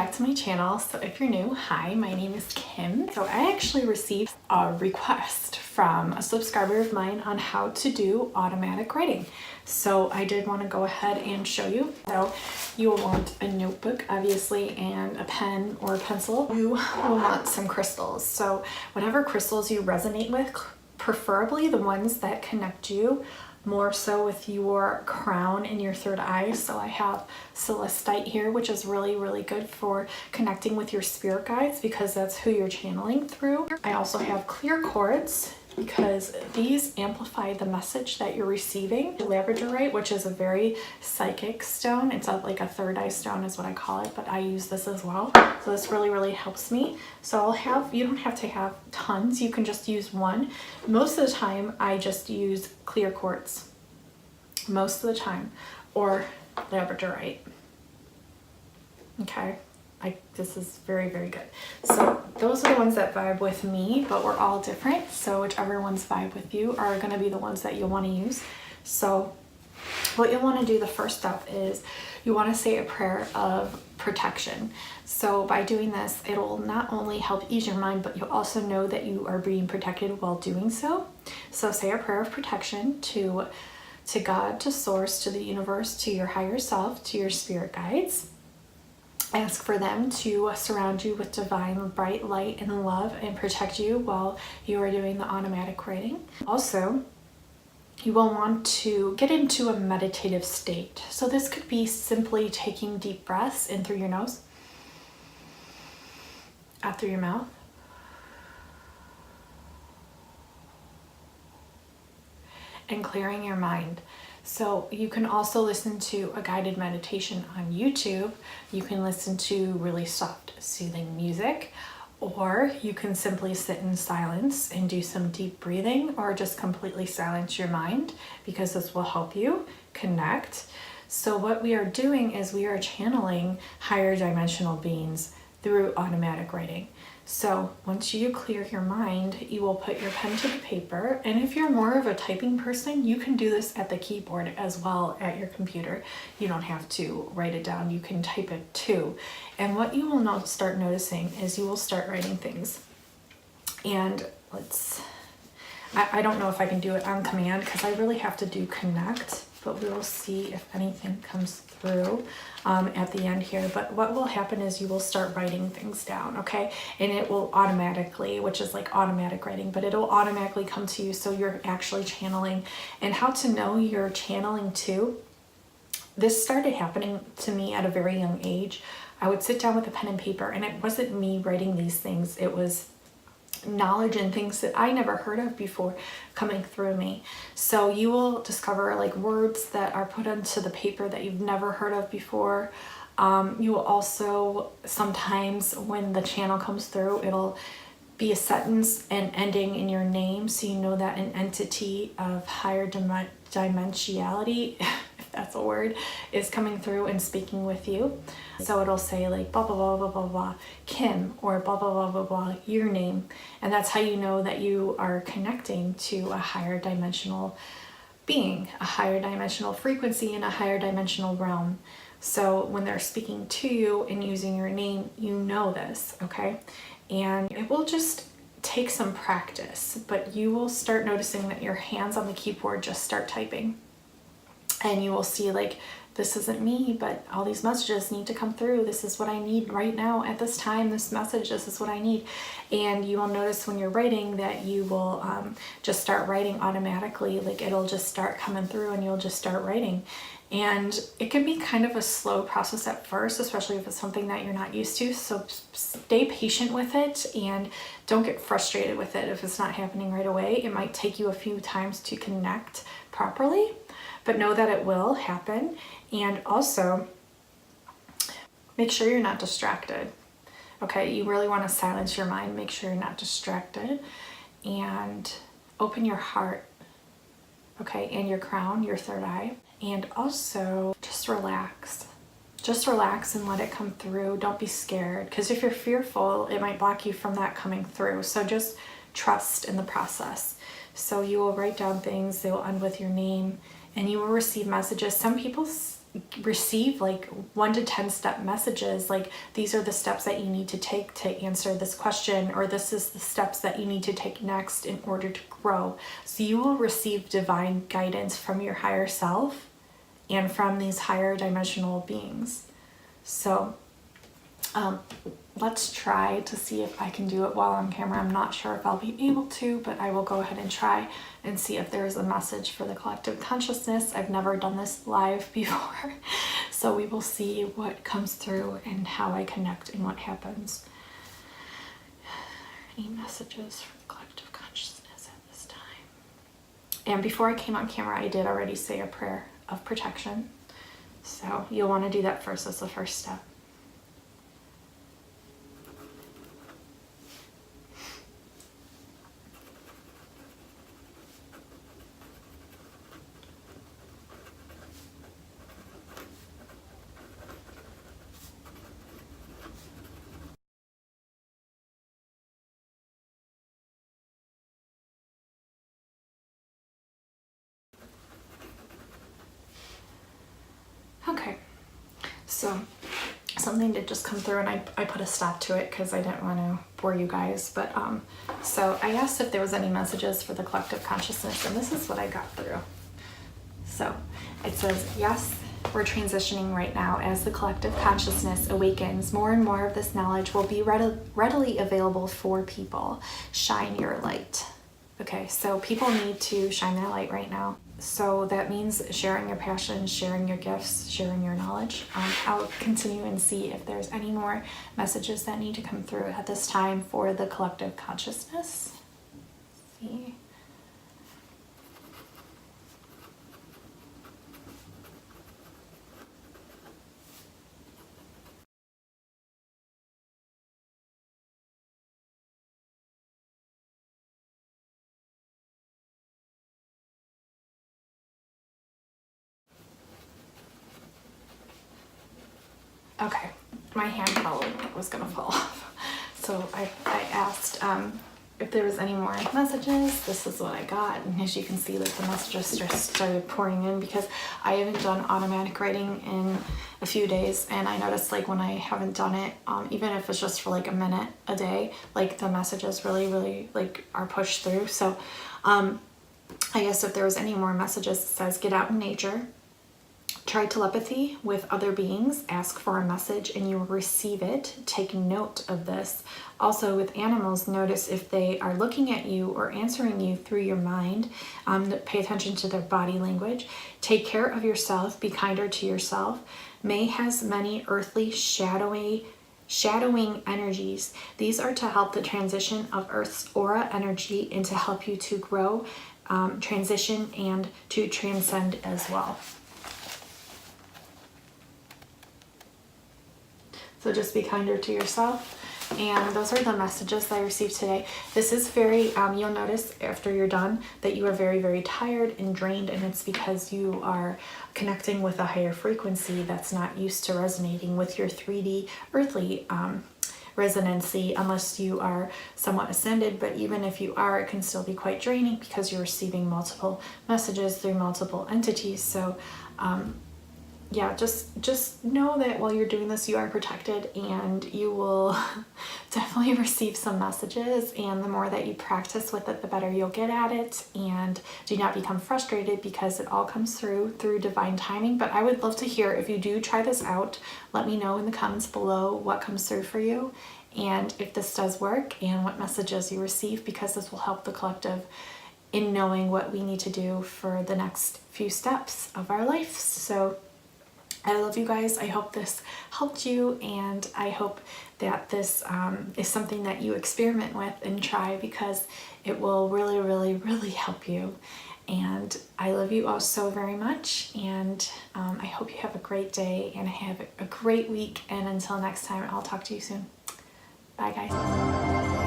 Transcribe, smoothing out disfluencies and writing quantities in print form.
back to my channel. So if you're new, hi, my name is Kim. So I actually received a request from a subscriber of mine on how to do automatic writing. So I did want to go ahead and show you. So you will want a notebook, obviously, and a pen or a pencil. You will want some crystals. So whatever crystals you resonate with, preferably the ones that connect you more so with your crown and your third eye. So I have celestite here, which is really, really good for connecting with your spirit guides because that's who you're channeling through. I also have clear quartz because these amplify the message that you're receiving. Labradorite, which is a very psychic stone. It's like a third eye stone is what I call it, but I use this as well. So this really, really helps me. So you don't have to have tons. You can just use one. Most of the time, I just use clear quartz. Most of the time, or labradorite. Okay. This is very, very good. So those are the ones that vibe with me, but we're all different. So whichever ones vibe with you are going to be the ones that you'll want to use. So what you'll want to do, the first step is you want to say a prayer of protection. So by doing this, it'll not only help ease your mind, but you'll also know that you are being protected while doing so. So say a prayer of protection to God, to source, to the universe, to your higher self, to your spirit guides. Ask for them to surround you with divine bright light and love and protect you while you are doing the automatic writing. Also, you will want to get into a meditative state. So this could be simply taking deep breaths in through your nose, out through your mouth, and clearing your mind. So you can also listen to a guided meditation on YouTube. You can listen to really soft, soothing music, or you can simply sit in silence and do some deep breathing, or just completely silence your mind, because this will help you connect. So what we are doing is we are channeling higher dimensional beings through automatic writing. So once you clear your mind, you will put your pen to the paper. And if you're more of a typing person, you can do this at the keyboard as well at your computer. You don't have to write it down. You can type it too. And what you will now start noticing is you will start writing things. And I don't know if I can do it on command because I really have to do connect, but we will see if anything comes through at the end here. But what will happen is you will start writing things down, okay? And it will automatically, which is like automatic writing, but it'll automatically come to you, so you're actually channeling. And how to know you're channeling too, this started happening to me at a very young age. I would sit down with a pen and paper, and it wasn't me writing these things, it was knowledge and things that I never heard of before coming through me. So you will discover like words that are put onto the paper that you've never heard of before. You will also sometimes, when the channel comes through, it'll be a sentence and ending in your name, so you know that an entity of higher dimensionality, if that's a word, is coming through and speaking with you. So it'll say like blah blah blah blah blah blah Kim, or blah blah blah blah blah your name, and that's how you know that you are connecting to a higher dimensional being, a higher dimensional frequency, in a higher dimensional realm. So when they're speaking to you and using your name, you know this, okay? And it will just take some practice, but you will start noticing that your hands on the keyboard just start typing. And you will see like, this isn't me, but all these messages need to come through. This is what I need right now at this time. This message, this is what I need. And you will notice when you're writing that you will just start writing automatically. Like it'll just start coming through and you'll just start writing. And it can be kind of a slow process at first, especially if it's something that you're not used to. So stay patient with it and don't get frustrated with it if it's not happening right away. It might take you a few times to connect properly, but know that it will happen. And also make sure you're not distracted. Okay, you really want to silence your mind. Make sure you're not distracted and open your heart, okay, and your crown, your third eye. And also just relax. Just relax and let it come through. Don't be scared, because if you're fearful, it might block you from that coming through. So just trust in the process. So you will write down things, they will end with your name, and you will receive messages. Some people receive like 1 to 10 step messages, like these are the steps that you need to take to answer this question, or this is the steps that you need to take next in order to grow. So you will receive divine guidance from your higher self and from these higher dimensional beings. So let's try to see if I can do it while on camera. I'm not sure if I'll be able to, but I will go ahead and try and see if there's a message for the collective consciousness. I've never done this live before, so we will see what comes through and how I connect and what happens. Any messages for the collective consciousness at this time? And before I came on camera, I did already say a prayer of protection. So you'll want to do that first as the first step. Okay, so something did just come through, and I put a stop to it because I didn't want to bore you guys, but so I asked if there was any messages for the collective consciousness, and this is what I got through. So it says, yes, we're transitioning right now. As the collective consciousness awakens, more and more of this knowledge will be readily available for people. Shine your light. Okay, so people need to shine their light right now. So that means sharing your passion, sharing your gifts, sharing your knowledge. I'll continue and see if there's any more messages that need to come through at this time for the collective consciousness. Let's see. Okay, my hand fell, it was gonna fall off. So I asked if there was any more messages. This is what I got, and as you can see, like the messages just started pouring in because I haven't done automatic writing in a few days, and I noticed like when I haven't done it, even if it's just for like a minute a day, like the messages really like are pushed through. So I guess if there was any more messages, it says get out in nature. Try telepathy with other beings, ask for a message and you will receive it. Take note of this. Also with animals, notice if they are looking at you or answering you through your mind. Pay attention to their body language. Take care of yourself, be kinder to yourself. May has many earthly shadowing energies. These are to help the transition of Earth's aura energy and to help you to grow, transition, and to transcend as well. So just be kinder to yourself. And those are the messages that I received today. This is very, you'll notice after you're done that you are very tired and drained, and it's because you are connecting with a higher frequency that's not used to resonating with your 3D earthly resonancy, unless you are somewhat ascended. But even if you are, it can still be quite draining because you're receiving multiple messages through multiple entities. So yeah, just know that while you're doing this, you are protected, and you will definitely receive some messages, and the more that you practice with it, the better you'll get at it. And do not become frustrated because it all comes through divine timing. But I would love to hear, if you do try this out, let me know in the comments below what comes through for you and if this does work and what messages you receive, because this will help the collective in knowing what we need to do for the next few steps of our life. So I love you guys. I hope this helped you, and I hope that this is something that you experiment with and try, because it will really help you. And I love you all so very much, and I hope you have a great day and have a great week. And until next time, I'll talk to you soon. Bye guys.